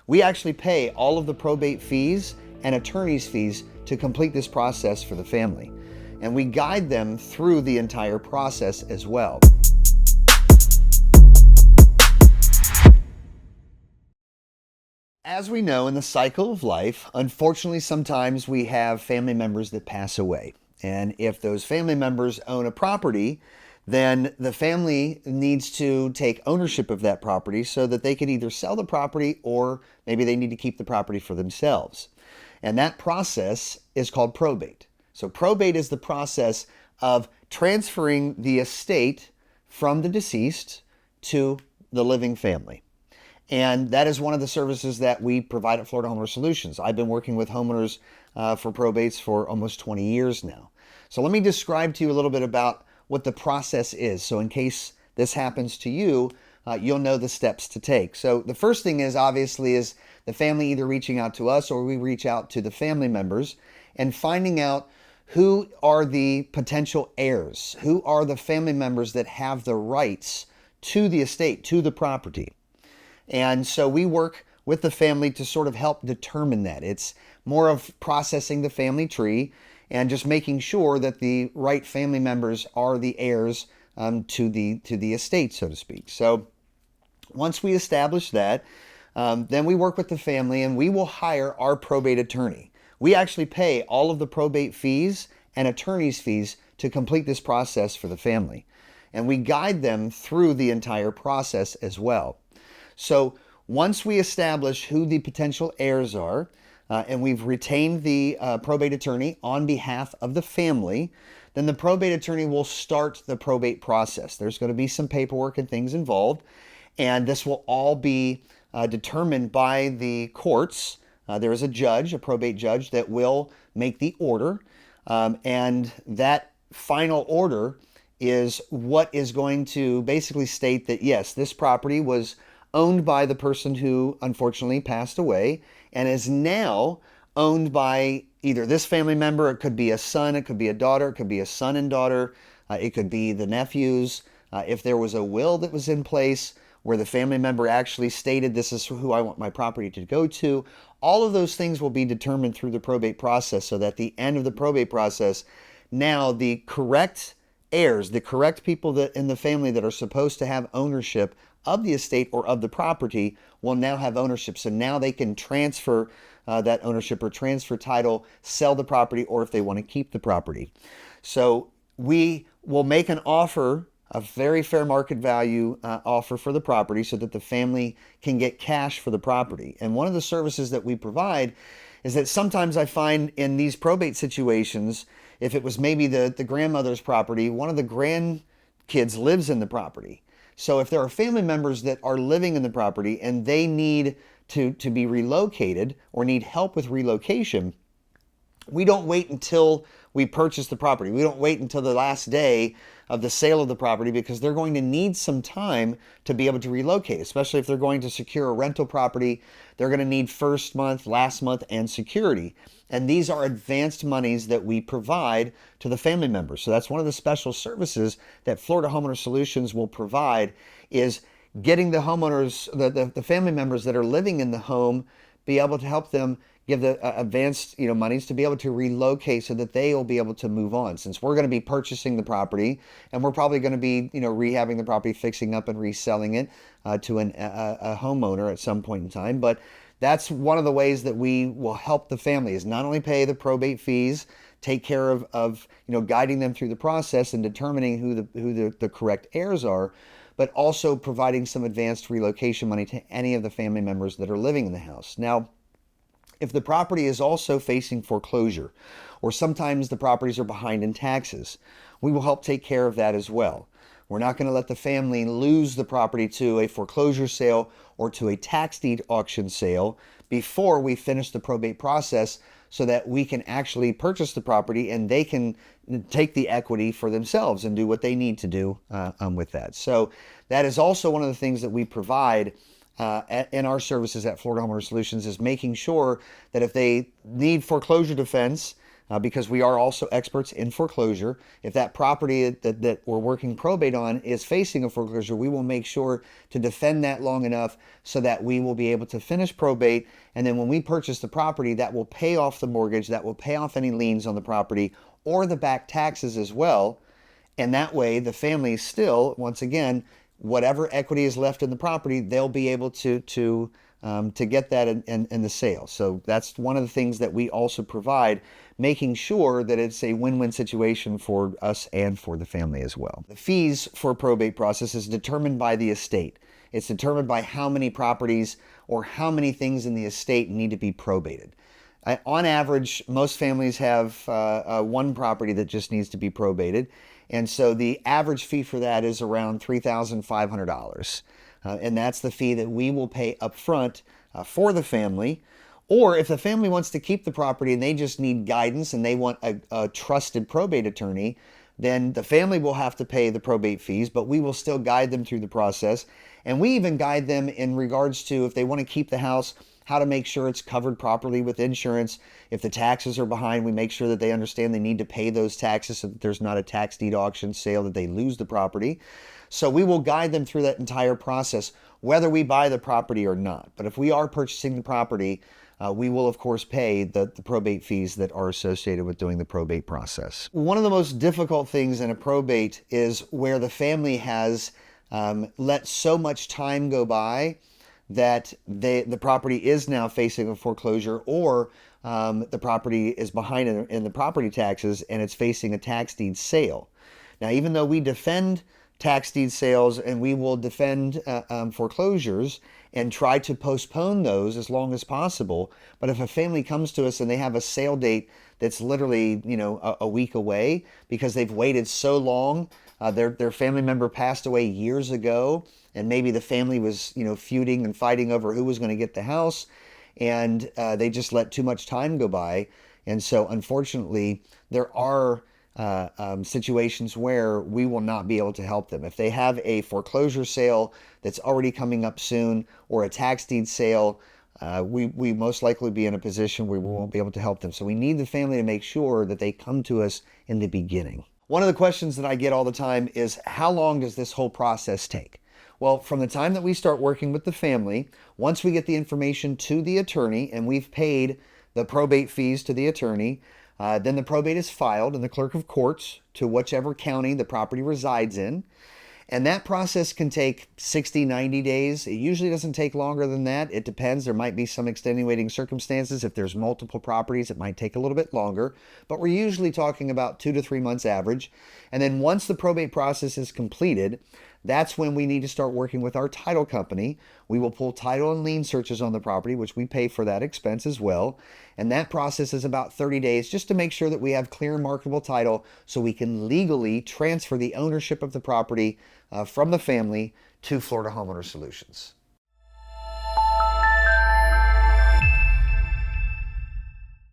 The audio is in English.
We actually pay all of the probate fees and attorney's fees to complete this process for the family. And we guide them through the entire process as well. As we know, in the cycle of life, unfortunately, sometimes we have family members that pass away. And if those family members own a property, then the family needs to take ownership of that property so that they can either sell the property or maybe they need to keep the property for themselves. And that process is called probate. So probate is the process of transferring the estate from the deceased to the living family. And that is one of the services that we provide at Florida Homeowner Solutions. I've been working with homeowners for probates for almost 20 years now. So let me describe to you a little bit about what the process is. So in case this happens to you, you'll know the steps to take. So the first thing is obviously is the family either reaching out to us or we reach out to the family members and finding out who are the potential heirs, who are the family members that have the rights to the estate, to the property. And so we work with the family to sort of help determine that. It's more of processing the family tree and just making sure that the right family members are the heirs to the estate, so to speak. So once we establish that, then we work with the family and we will hire our probate attorney. We actually pay all of the probate fees and attorney's fees to complete this process for the family. And we guide them through the entire process as well. So once we establish who the potential heirs are, and we've retained the probate attorney on behalf of the family, then the probate attorney will start the probate process. There's going to be some paperwork and things involved, and this will all be determined by the courts. There is a judge, a probate judge, that will make the order, and that final order is what is going to basically state that, yes, this property was owned by the person who unfortunately passed away and is now owned by either this family member, it could be a son, it could be a daughter, it could be a son and daughter, it could be the nephews. If there was a will that was in place where the family member actually stated this is who I want my property to go to, all of those things will be determined through the probate process so that at the end of the probate process, now the correct heirs, the correct people that in the family that are supposed to have ownership of the estate or of the property will now have ownership. So now they can transfer that ownership or transfer title, sell the property, or if they want to keep the property. So we will make an offer, a very fair market value offer for the property so that the family can get cash for the property. And one of the services that we provide is that sometimes I find in these probate situations, if it was maybe the grandmother's property, one of the grandkids lives in the property. So if there are family members that are living in the property and they need to be relocated or need help with relocation, we don't wait until we purchase the property. We don't wait until the last day of the sale of the property because they're going to need some time to be able to relocate, especially if they're going to secure a rental property. They're going to need first month, last month, and security. And these are advanced monies that we provide to the family members. So that's one of the special services that Florida Homeowner Solutions will provide is getting the homeowners, the family members that are living in the home, be able to help them give the advanced monies to be able to relocate so that they will be able to move on. Since we're going to be purchasing the property and we're probably going to be rehabbing the property, fixing up and reselling it to a homeowner at some point in time. But that's one of the ways that we will help the family is not only pay the probate fees, take care of guiding them through the process and determining who the correct heirs are, but also providing some advanced relocation money to any of the family members that are living in the house. Now, if the property is also facing foreclosure, or sometimes the properties are behind in taxes, we will help take care of that as well. We're not going to let the family lose the property to a foreclosure sale or to a tax deed auction sale before we finish the probate process so that we can actually purchase the property and they can take the equity for themselves and do what they need to do with that. So that is also one of the things that we provide in our services at Florida Homeowner Solutions is making sure that if they need foreclosure defense, because we are also experts in foreclosure. If that property that we're working probate on is facing a foreclosure, we will make sure to defend that long enough so that we will be able to finish probate. And then when we purchase the property, that will pay off the mortgage, that will pay off any liens on the property or the back taxes as well. And that way, the family still, once again, whatever equity is left in the property, they'll be able to get that in the sale. So that's one of the things that we also provide, making sure that it's a win-win situation for us and for the family as well. The fees for probate process is determined by the estate. It's determined by how many properties or how many things in the estate need to be probated. On average, most families have one property that just needs to be probated. And so the average fee for that is around $3,500. And that's the fee that we will pay up front for the family. Or if the family wants to keep the property and they just need guidance and they want a trusted probate attorney, then the family will have to pay the probate fees, but we will still guide them through the process. And we even guide them in regards to if they want to keep the house, how to make sure it's covered properly with insurance. If the taxes are behind, we make sure that they understand they need to pay those taxes so that there's not a tax deed auction sale that they lose the property. So we will guide them through that entire process, whether we buy the property or not. But if we are purchasing the property, we will, of course, pay the probate fees that are associated with doing the probate process. One of the most difficult things in a probate is where the family has let so much time go by that the property is now facing a foreclosure, or the property is behind in the property taxes and it's facing a tax deed sale. Now, even though we defend tax deed sales and we will defend foreclosures and try to postpone those as long as possible, but if a family comes to us and they have a sale date that's literally a week away because they've waited so long, their family member passed away years ago, and maybe the family was feuding and fighting over who was going to get the house, and they just let too much time go by. And so unfortunately there are situations where we will not be able to help them. If they have a foreclosure sale that's already coming up soon, or a tax deed sale, we most likely be in a position where we won't be able to help them. So we need the family to make sure that they come to us in the beginning. One of the questions that I get all the time is, how long does this whole process take? Well, from the time that we start working with the family, once we get the information to the attorney and we've paid the probate fees to the attorney, then the probate is filed in the clerk of courts to whichever county the property resides in. And that process can take 60, 90 days. It usually doesn't take longer than that. It depends. There might be some extenuating circumstances. If there's multiple properties, it might take a little bit longer. But we're usually talking about 2 to 3 months average. And then once the probate process is completed, that's when we need to start working with our title company. We will pull title and lien searches on the property, which we pay for that expense as well. And that process is about 30 days just to make sure that we have clear and marketable title so we can legally transfer the ownership of the property from the family to Florida Homeowner Solutions.